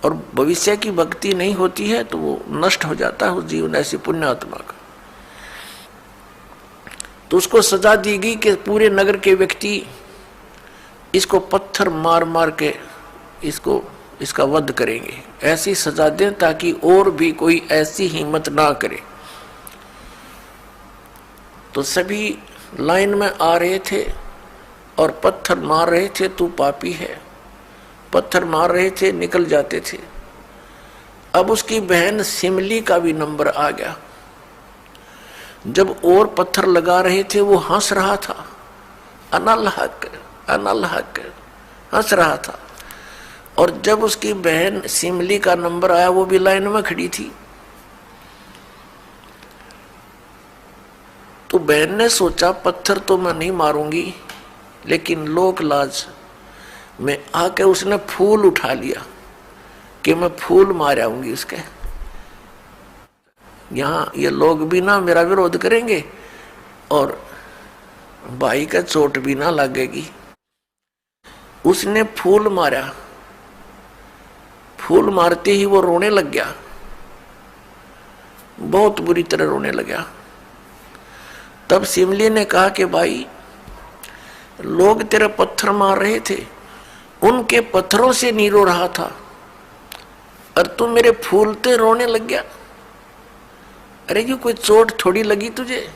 और भविष्य की भक्ति नहीं होती है तो वो नष्ट हो जाता है उस जीवन ऐसी पुण्य आत्मा का। तो उसको सजा दी गई कि पूरे नगर के व्यक्ति इसको पत्थर मार मार के इसका वध करेंगे। ऐसी सजा दें ताकि और भी कोई ऐसी हिम्मत ना करे। तो सभी लाइन में आ रहे थे और पत्थर मार रहे थे, तू पापी है, पत्थर मार रहे थे, निकल जाते थे। अब उसकी बहन सिमली का भी नंबर आ गया। जब और पत्थर लगा रहे थे वो हंस रहा था, अनल हक अनल हक हंस रहा था। और जब उसकी बहन सिमली का नंबर आया वो भी लाइन में खड़ी थी। तो बहन ने सोचा पत्थर तो मैं नहीं मारूंगी, लेकिन लोक लाज में आके उसने फूल उठा लिया कि मैं फूल मार आऊंगी उसके। यहाँ ये लोग भी ना मेरा विरोध करेंगे और भाई का चोट भी ना लगेगी। उसने फूल मारा, फूल मारते ही वो रोने लग गया। बहुत बुरी तरह रोने लगा। तब सिमली ने कहा कि भाई, लोग तेरा पत्थर मार रहे थे, उनके पत्थरों से नहीं रो रहा था, और तू मेरे फूलते रोने लग गया। अरे ये कोई चोट थोड़ी लगी तुझे?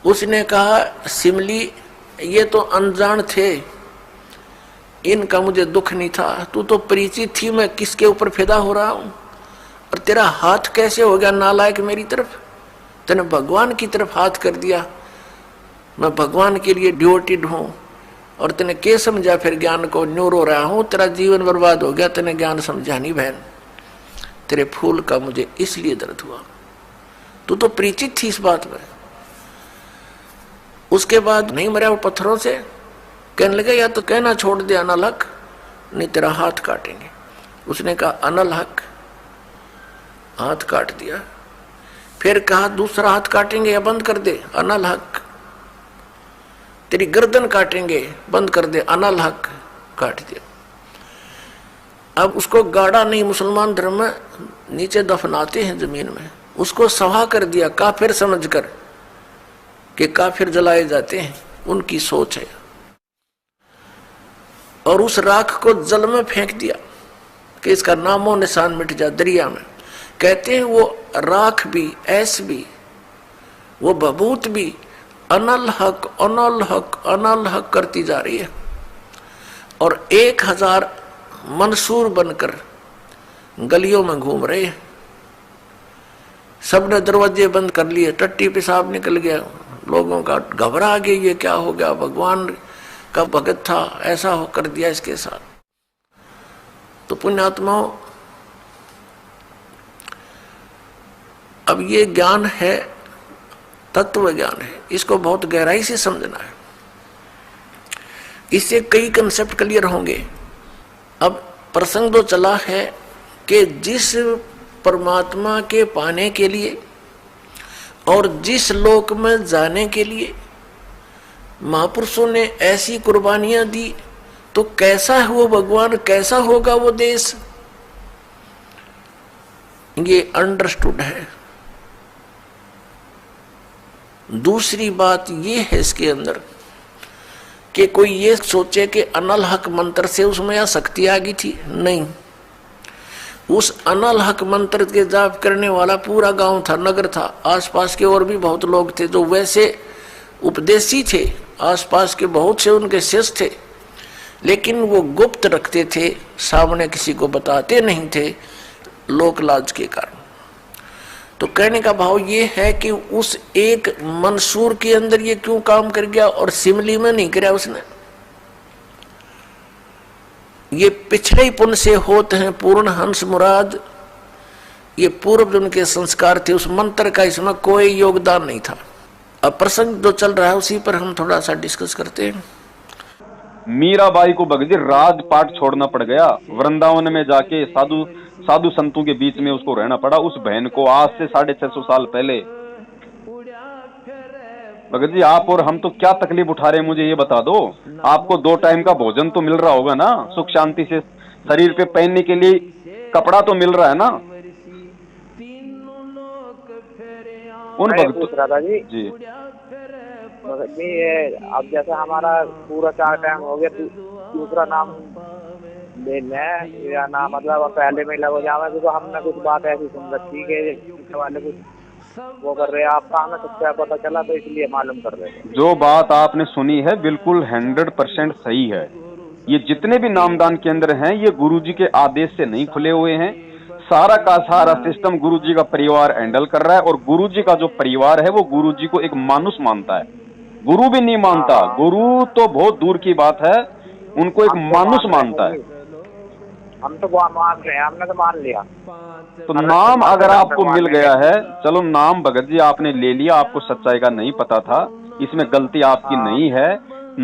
उसने कहा, सिमली ये तो अनजान थे, इनका मुझे दुख नहीं था। तू तो परिचित थी मैं किसके ऊपर फिदा हो रहा हूं, और तेरा हाथ कैसे हो गया नालायक मेरी तरफ? तूने भगवान की तरफ हाथ कर दिया। मैं भगवान के लिए डिवोटेड हूं, और तूने क्या समझा फिर ज्ञान को? न्यू रो रहा हूं, तेरा जीवन बर्बाद हो गया, तूने ज्ञान समझा नहीं बहन। तेरे फूल का मुझे इसलिए दर्द हुआ, तू तो परिचित थी इस बात में। उसके बाद नहीं मरा वो पत्थरों से, कहने लगा या तो कहना छोड़ दे अनल-हक, नहीं तेरा हाथ काटेंगे। उसने कहा अनल-हक, हाथ काट दिया। फिर कहा दूसरा हाथ काटेंगे या बंद कर दे, अनल-हक। तेरी गर्दन काटेंगे, बंद कर दे, अनल-हक, काट दिया। अब उसको गाड़ा नहीं, मुसलमान धर्म में नीचे दफनाते हैं जमीन में, उसको सवा कर दिया काफिर समझकर कि काफिर जलाए जाते हैं, उनकी सोच है। और उस राख को जल में फेंक दिया कि इसका नामो निशान मिट जाए दरिया में। कहते हैं वो राख भी, ऐस भी, वो बबूत भी अनल-हक अनल-हक अनल-हक करती जा रही है। और 1000 मंसूर बनकर गलियों में घूम रहे हैं। सबने दरवाजे बंद कर लिए, टट्टी पेशाब निकल गया, लोगों का घबरा गया, ये क्या हो गया? भगवान का भगत था, ऐसा हो कर दिया इसके साथ। तो पुण्यात्माओं, अब ये ज्ञान है, तत्व ज्ञान है, इसको बहुत गहराई से समझना है। इससे कई कंसेप्ट क्लियर होंगे। अब प्रसंग तो चला है कि जिस परमात्मा के पाने के लिए और जिस लोक में जाने के लिए महापुरुषों ने ऐसी कुर्बानियां दी, तो कैसा है वो भगवान, कैसा होगा वो देश, ये अंडरस्टूड है। दूसरी बात ये है इसके अंदर कि कोई ये सोचे कि अनल-हक मंत्र से उसमें यह शक्ति आ गई थी, नहीं। उस अनल-हक मंत्र के जाप करने वाला पूरा गांव था, नगर था, आसपास के और भी बहुत लोग थे जो वैसे उपदेशी थे, आसपास के बहुत से उनके शिष्य थे, लेकिन वो गुप्त रखते थे, सामने किसी को बताते नहीं थे, लोक लाज के कारण। तो कहने का भाव ये है कि उस एक मंसूर के अंदर ये क्यों काम कर गया और सिमली में नहीं कराया उसने? ये पिछले ही पुण्य से होते हैं पूर्ण हंस मुराद, ये पूर्व जन्म के संस्कार थे, उस मंत्र का इसमें कोई योगदान नहीं था। अब प्रसंग जो चल रहा है उसी पर हम थोड़ा सा डिस्कस करते हैं। मीराबाई को भगत जी राजपाट छोड़ना पड़ गया, वृंदावन में जाके साधु संतों के बीच में उसको रहना पड़ा। उस बहन को आज से 650 साल पहले, भगत जी आप और हम तो क्या तकलीफ उठा रहे हैं, मुझे ये बता दो। आपको 2 टाइम का भोजन तो मिल रहा होगा ना, सुख शांति से, शरीर पे पहनने के लिए कपड़ा तो मिल रहा है ना। उन भक्तों जी अब जैसे हमारा पूरा 4 टाइम हो गया, दूसरा नाम ले लें या ना, मतलब पहले में लग जावे, तो हमने कुछ बात ऐसी सुन रखी कि वाले कुछ वो कर रहे हैं, आपका हमें सच्चा पता चला तो इसलिए मालूम कर रहे हैं। जो बात आपने सुनी है बिल्कुल 100% सही है। ये जितने भी नामदान केंद्र हैं ये गुरुजी के आदेश से नहीं खुले हुए हैं। सारा का सारा सिस्टम गुरुजी का परिवार हैंडल कर रहा है, और गुरुजी का जो परिवार है वो गुरुजी को एक मानुष मानता है, गुरु भी नहीं मानता। गुरु तो बहुत दूर की बात है, उनको एक मानुष मानता है। हम तो मान रहे हैं, हमने तो मान लिया। तो नाम अगर आपको मिल गया है, चलो नाम भगत जी आपने ले लिया, आपको सच्चाई का नहीं पता था, इसमें गलती आपकी नहीं है।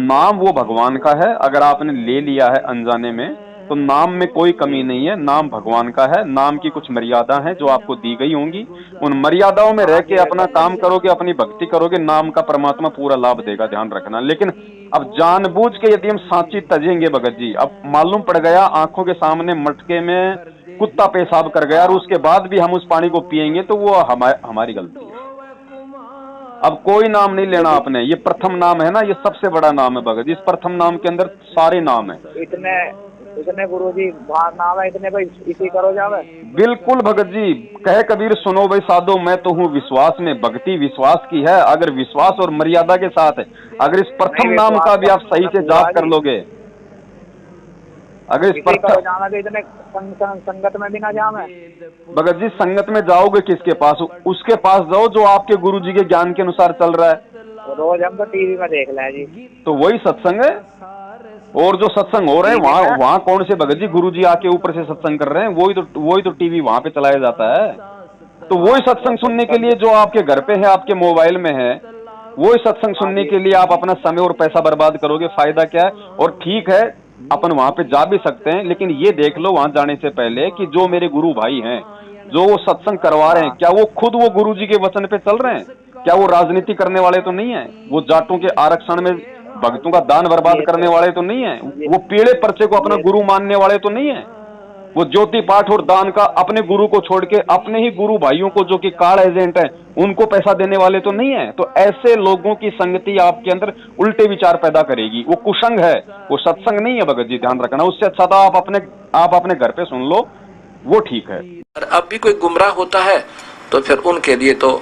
नाम वो भगवान का है, अगर आपने ले लिया है अनजाने में तो नाम में कोई कमी नहीं है, नाम भगवान का है। नाम की कुछ मर्यादा है जो आपको दी गई होंगी, उन मर्यादाओं में रह के अपना काम करोगे, अपनी भक्ति करोगे, नाम का परमात्मा पूरा लाभ देगा, ध्यान रखना। लेकिन अब जानबूझ के यदि हम सांची तजेंगे भगत जी, अब मालूम पड़ गया आंखों के सामने मटके में कुत्ता पेशाब कर गया और उसके बाद भी हम उस पानी को पिएंगे तो वो हमारी गलती है। अब कोई नाम नहीं लेना आपने, ये प्रथम नाम है ना, ये सबसे बड़ा नाम है भगत जी। इस प्रथम नाम के अंदर सारे नाम है। इतने गुरुजी नाम है, इतने भाई इसी करो जावे। बिल्कुल भगत जी, कहे कबीर सुनो भाई साधो, मैं तो हूँ विश्वास में। भक्ति विश्वास की है, अगर विश्वास और मर्यादा के साथ है, अगर इस प्रथम नाम का भी आप सही से जाप कर लोगे, अगर इस प्रथम जाना तो इतने संगत में भी ना जावे। भगत जी संगत में जाओगे किसके पास? उसके पास जाओ जो आपके गुरु जी के ज्ञान के अनुसार चल रहा है। रोज हम तो टीवी में देख लें जी, तो वही सत्संग है। और जो सत्संग हो रहे हैं वहाँ कौन से भगत जी गुरु जी आके ऊपर से सत्संग कर रहे हैं? वही तो टीवी वहाँ पे चलाया जाता है। तो वही सत्संग सुनने के लिए जो आपके घर पे है, आपके मोबाइल में है, वही सत्संग सुनने के लिए आप अपना समय और पैसा बर्बाद करोगे, फायदा क्या है? और ठीक है अपन वहाँ पे जा भी सकते हैं, लेकिन ये देख लो वहाँ जाने से पहले कि जो मेरे गुरु भाई हैं, जो वो सत्संग करवा रहे हैं, क्या वो खुद वो गुरु जी के वचन पे चल रहे हैं? क्या वो राजनीति करने वाले तो नहीं है? वो जाटों के आरक्षण में भक्तों का दान बर्बाद करने वाले तो नहीं है? वो पीले पर्चे को अपना गुरु मानने वाले तो नहीं है? वो ज्योति पाठ और दान का अपने गुरु को छोड़ के अपने ही गुरु भाइयों को जो कि कार्ड एजेंट है उनको पैसा देने वाले तो नहीं है? तो ऐसे लोगों की संगति आपके अंदर उल्टे विचार पैदा करेगी। वो कुसंग है, वो सत्संग नहीं है भगत जी, ध्यान रखना। उससे अच्छा था आप अपने घर पे सुन लो, वो ठीक है। अब भी कोई गुमराह होता है तो फिर उनके लिए तो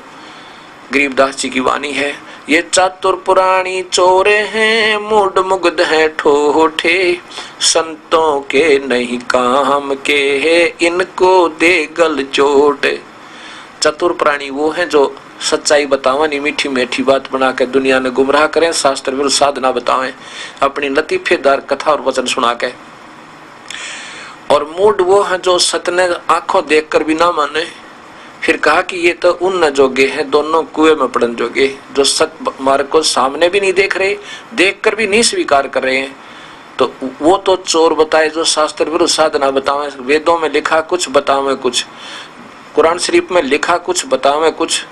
गरीबदास जी की वाणी है, ये चातुर पुराणी चोरे हैं, मूड मुग्ध है ठोठे, संतों के नहीं काम के है, इनको दे गल चोट। चतुर प्राणी वो हैं जो सच्चाई बतावें, मीठी मीठी बात बना के दुनिया ने गुमराह करें, शास्त्र विरुद्ध साधना बतावें, अपनी लतीफेदार कथा और वचन सुना के। और मूड वो है जो सत्य आंखों देखकर भी ना माने। फिर कहा कि ये तो उन न जोगे हैं, दोनों कुएं में पड़न जोगे, जो सत्य मार्ग को सामने भी नहीं देख रहे, देखकर भी नहीं स्वीकार कर रहे हैं। तो वो तो चोर बताए जो शास्त्र विरुद्ध साधना बतावे, वेदों में लिखा कुछ बतावे कुछ, कुरान शरीफ में लिखा कुछ बतावे कुछ,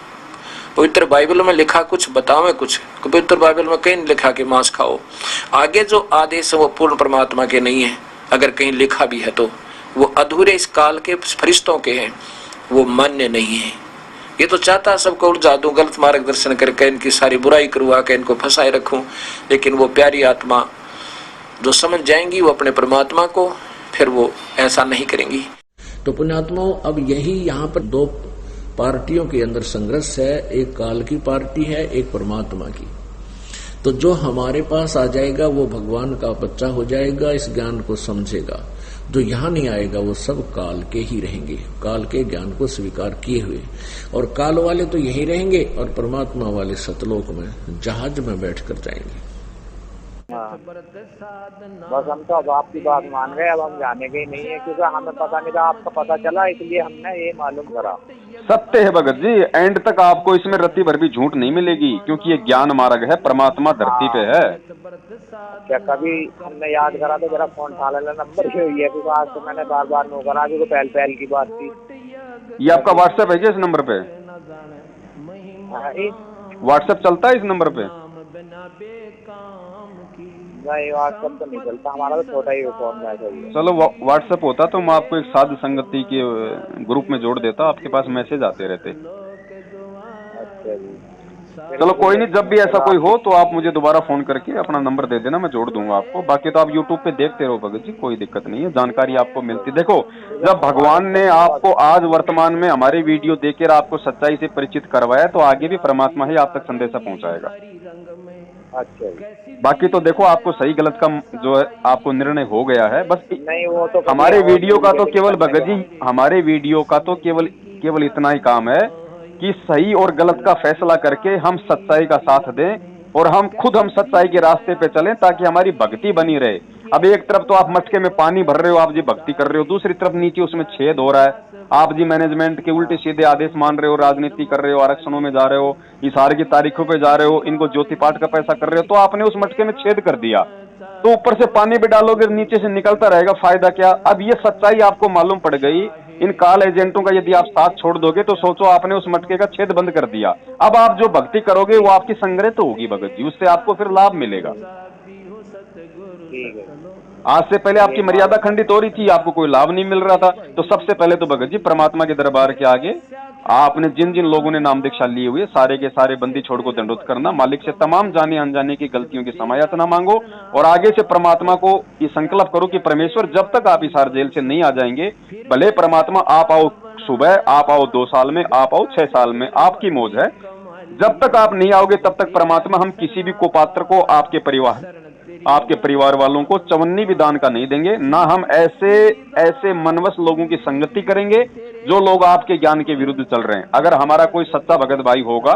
पवित्र बाइबल में लिखा कुछ बतावे कुछ। पवित्र बाइबल में कहीं लिखा कि मांस खाओ। आगे जो आदेश है वो पूर्ण परमात्मा के नहीं है, अगर कहीं लिखा भी है तो वो अधूरे इस काल के फरिश्तों के हैं, वो मान्य नहीं है। ये तो चाहता सबको उलझा दूं, गलत मार्गदर्शन करके इनकी सारी बुराई करवा के इनको फंसाए रखूं, लेकिन वो प्यारी आत्मा जो समझ जाएंगी वो अपने परमात्मा को, फिर वो ऐसा नहीं करेंगी। तो पुण्यात्माओं, अब यही यहाँ पर दो पार्टियों के अंदर संघर्ष है, एक काल की पार्टी है, एक परमात्मा की। तो जो हमारे पास आ जाएगा वो भगवान का बच्चा हो जाएगा, इस ज्ञान को समझेगा। जो यहाँ नहीं आएगा वो सब काल के ही रहेंगे, काल के ज्ञान को स्वीकार किए हुए। और काल वाले तो यही रहेंगे और परमात्मा वाले सतलोक में जहाज में बैठकर जाएंगे। बस हम तो अब आपकी बात मान गए, अब हम जाने के ही नहीं है, क्योंकि हमें पता नहीं था, आपका पता चला इसलिए हमने ये मालूम करा। सत्य है भगत जी, एंड तक आपको इसमें रत्ती भर भी झूठ नहीं मिलेगी, क्योंकि ये ज्ञान मार्ग है, परमात्मा धरती पे है। क्या कभी हमने याद करा तो जरा फोन उठा लेना, नंबर ही हुई है, क्योंकि आज तो मैंने बार बार नो करा, क्योंकि पहल की बात थी। ये आपका व्हाट्सएप है क्या इस नंबर पे? व्हाट्सएप चलता है इस नंबर पे? नहीं, व्हाट्सएप तो नहीं चलता हमारा, तो छोटा ही फोन है। चलो व्हाट्सएप होता तो मैं आपको एक साध संगति के ग्रुप में जोड़ देता, आपके पास मैसेज आते रहते। अच्छा जी, चलो कोई नहीं, जब भी ऐसा कोई हो तो आप मुझे दोबारा फोन करके अपना नंबर दे देना, मैं जोड़ दूंगा आपको। बाकी तो आप यूट्यूब पे देखते रहो भगत जी, कोई दिक्कत नहीं है, जानकारी आपको मिलती। देखो, जब भगवान ने आपको आज वर्तमान में हमारे वीडियो देकर आपको सच्चाई से परिचित करवाया, तो आगे भी परमात्मा ही आप तक संदेशा पहुंचाएगा। अच्छा, बाकी तो देखो, आपको सही गलत का जो है आपको निर्णय हो गया है। बस नहीं, वो तो हमारे वीडियो का तो केवल भगत जी, हमारे वीडियो का तो केवल इतना ही काम है कि सही और गलत का फैसला करके हम सच्चाई का साथ दें और हम सच्चाई के रास्ते पे चलें, ताकि हमारी भक्ति बनी रहे। अब एक तरफ तो आप मटके में पानी भर रहे हो, आप जी भक्ति कर रहे हो, दूसरी तरफ नीचे उसमें छेद हो रहा है, आप जी मैनेजमेंट के उल्टे सीधे आदेश मान रहे हो, राजनीति कर रहे हो, आरक्षणों में जा रहे हो, इशारे की तारीखों पे जा रहे हो, इनको ज्योति पाठ का पैसा कर रहे हो, तो आपने उस मटके में छेद कर दिया। तो ऊपर से पानी भी डालोगे, नीचे से निकलता रहेगा, फायदा क्या? अब ये सच्चाई आपको मालूम पड़ गई, इन काल एजेंटों का यदि आप साथ छोड़ दोगे तो सोचो आपने उस मटके का छेद बंद कर दिया। अब आप जो भक्ति करोगे वो आपकी संग्रह तो होगी भगत जी, उससे आपको फिर लाभ मिलेगा। ठीक है। आज से पहले आपकी मर्यादा खंडित हो रही थी, आपको कोई लाभ नहीं मिल रहा था, तो सबसे पहले तो भगत जी परमात्मा के दरबार के आगे आपने जिन जिन लोगों ने नाम दीक्षा ली हुई है सारे के सारे बंदी छोड़ को दंडोत करना, मालिक से तमाम जाने अनजाने की गलतियों की समायाचना मांगो और आगे से परमात्मा को ये संकल्प करो कि परमेश्वर जब तक आप इस जेल से नहीं आ जाएंगे, भले परमात्मा आप आओ सुबह, आप आओ 2 साल में, आप आओ 6 साल में, आपकी मौज है, जब तक आप नहीं आओगे तब तक परमात्मा हम किसी भी कुपात्र को आपके परिवार वालों को चवन्नी भी दान का नहीं देंगे, ना हम ऐसे मनवश लोगों की संगति करेंगे जो लोग आपके ज्ञान के विरुद्ध चल रहे हैं। अगर हमारा कोई सच्चा भगत भाई होगा,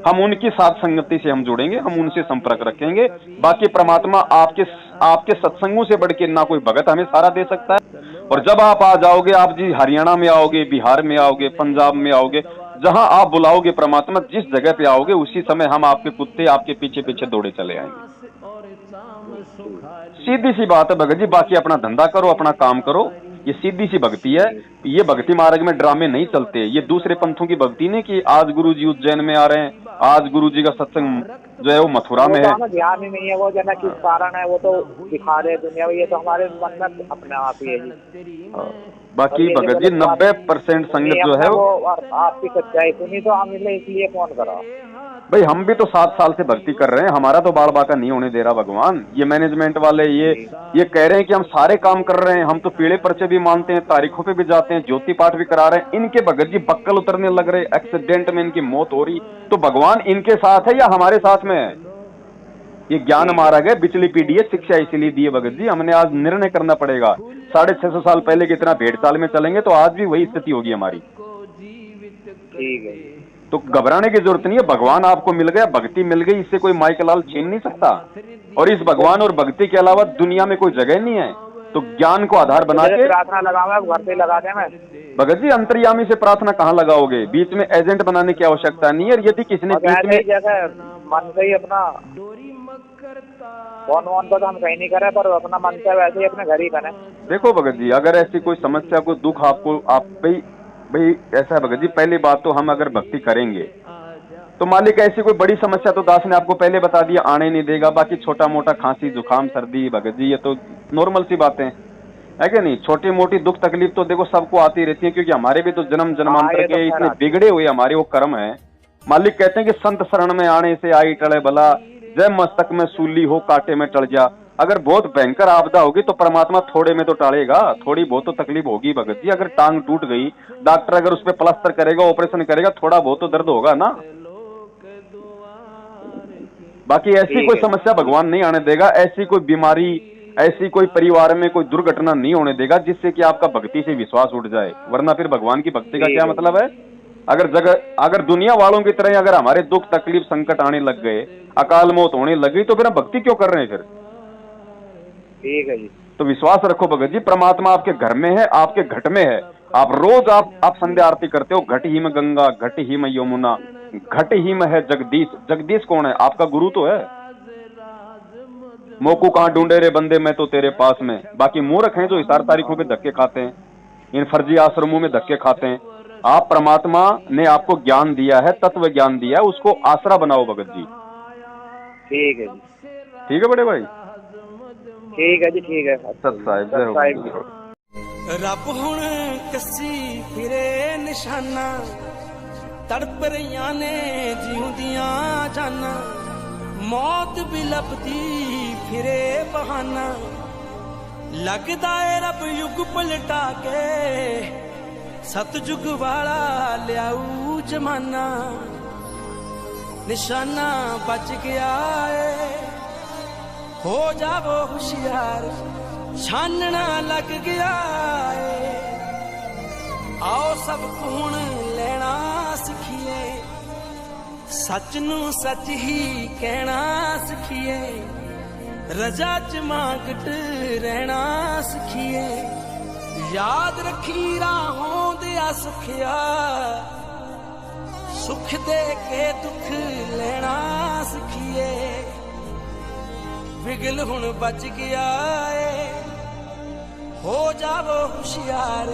हम उनकी साथ संगति से हम जुड़ेंगे, हम उनसे संपर्क रखेंगे। बाकी परमात्मा आपके सत्संगों से बढ़ के ना कोई भगत हमें सहारा दे सकता है। और जब आप आ जाओगे, आप जी हरियाणा में आओगे, बिहार में आओगे, पंजाब में आओगे, जहां आप बुलाओगे परमात्मा, जिस जगह पे आओगे उसी समय हम आपके कुत्ते आपके पीछे पीछे दौड़े चले आएंगे। सीधी सी बात है भगत जी, बाकी अपना धंधा करो, अपना काम करो, ये सीधी सी भक्ति है। ये भक्ति मार्ग में ड्रामे नहीं चलते, ये दूसरे पंथों की भक्ति नहीं कि आज गुरुजी उज्जैन में आ रहे हैं, आज गुरुजी का सत्संग जो है वो मथुरा में है, ध्यान ही नहीं है वो जना किस कारण है, वो तो दिखा रहे दुनिया में, ये तो हमारे मन में अपने आप ही है जी। बाकी भगत जी 90% संगत जो है वो आपकी सच्चाई सुनी तो हमने इसलिए फोन करा। भाई हम भी तो 7 साल से भक्ति कर रहे हैं, हमारा तो बाल बाका नहीं होने दे रहा भगवान। ये मैनेजमेंट वाले ये कह रहे हैं कि हम सारे काम कर रहे हैं, हम तो पीले पर्चे भी मानते हैं, तारीखों पे भी जाते हैं, ज्योति पाठ भी करा रहे हैं। इनके भगत जी बक्कल उतरने लग रहे, एक्सीडेंट में इनकी मौत हो रही, तो भगवान इनके साथ है या हमारे साथ में है? ये ज्ञान मारा गया, बिचली पीढ़ी है, शिक्षा इसीलिए दी है भगत जी। हमने आज निर्णय करना पड़ेगा, 650 साल पहले कितना भेड़ चाल में चलेंगे तो आज भी वही स्थिति होगी हमारी। ठीक है, तो घबराने की जरूरत नहीं है, भगवान आपको मिल गया, भक्ति मिल गई, इससे कोई माइकलाल छीन नहीं सकता। और इस भगवान और भक्ति के अलावा दुनिया में कोई जगह नहीं है। तो ज्ञान को आधार बना के प्रार्थना लगाऊंगा, घर पे लगा दे मैं। भगत जी अंतर्यामी से प्रार्थना कहाँ लगाओगे, बीच में एजेंट बनाने की आवश्यकता नहीं है। यदि किसी ने बीच में मन से ही अपना फोन तो हम कहीं नहीं करे, पर अपना मन से वैसे ही अपने घर ही करें। देखो भगत जी, अगर ऐसी कोई समस्या को दुख आपको भाई ऐसा है भगत जी, पहली बात तो हम अगर भक्ति करेंगे तो मालिक ऐसी कोई बड़ी समस्या तो दास ने आपको पहले बता दिया आने नहीं देगा। बाकी छोटा मोटा खांसी जुकाम सर्दी भगत जी ये तो नॉर्मल सी बातें है कि नहीं। छोटी मोटी दुख तकलीफ तो देखो सबको आती रहती है, क्योंकि हमारे भी तो जन्म जन्मांतर के इतने बिगड़े हुए हमारे वो कर्म है। मालिक कहते हैं कि संत शरण में आने से आई टले भला, जय मस्तक में सूली हो कांटे में टल जा। अगर बहुत भयंकर आपदा होगी तो परमात्मा थोड़े में तो टालेगा, थोड़ी बहुत तो तकलीफ होगी भगत जी। अगर टांग टूट गई, डॉक्टर अगर उस पर प्लास्टर करेगा, ऑपरेशन करेगा, थोड़ा बहुत तो दर्द होगा ना। बाकी ऐसी कोई समस्या भगवान नहीं आने देगा, ऐसी कोई बीमारी, ऐसी कोई परिवार में कोई दुर्घटना नहीं होने देगा जिससे कि आपका भक्ति से विश्वास उठ जाए। वरना फिर भगवान की भक्ति का क्या मतलब है? अगर दुनिया वालों की तरह अगर हमारे दुख तकलीफ संकट आने लग गए, अकाल मौत होने लग गई, तो फिर हम भक्ति क्यों कर रहे हैं फिर? ठीक है जी। तो विश्वास रखो भगत जी, परमात्मा आपके घर में है, आपके घट में है। आप रोज आप संध्या आरती करते हो, घट ही में गंगा, घट ही में यमुना, घट ही में है जगदीश। जगदीश कौन है? आपका गुरु तो है। मोकू कहाँ ढूंढे रे बंदे, मैं तो तेरे पास में। बाकी मूर्ख हैं जो इशार तारीखों पे धक्के खाते हैं, इन फर्जी आश्रमों में धक्के खाते हैं। आप परमात्मा ने आपको ज्ञान दिया है, तत्व ज्ञान दिया है, उसको आसरा बनाओ भगत जी। ठीक है जी। ठीक है बड़े भाई, ठीक है जी, ठीक है। सत साहिब रब हुण कसी फिरे निशाना, तड़प रहियां ने जीउंदियां जाना, मौत भी लभदी फिरे बहाना, लगदा है रब युग पलटा के सतयुग वाला लियाऊ जमाना, निशाना बच गया है, हो जावो होशियार, छानना लग गया है। आओ सब हुण लेना सीखिए, सच नू सच ही कहना सीखिए, रजा च मांगट रहना सीखिए, याद रखी राहों दिया सुखिया, सुख दे के दुख लेना सीखिए, बिगल हुण बच गया है, हो जावो होशियार,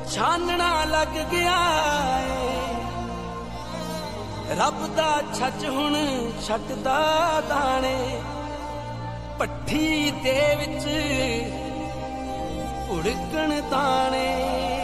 छानना लग गया है। रब दा छच हुण छटदा दाने, ਭੱਠੀ ਦੇ ਵਿੱਚ ਉੜਕਣ ਦਾਣੇ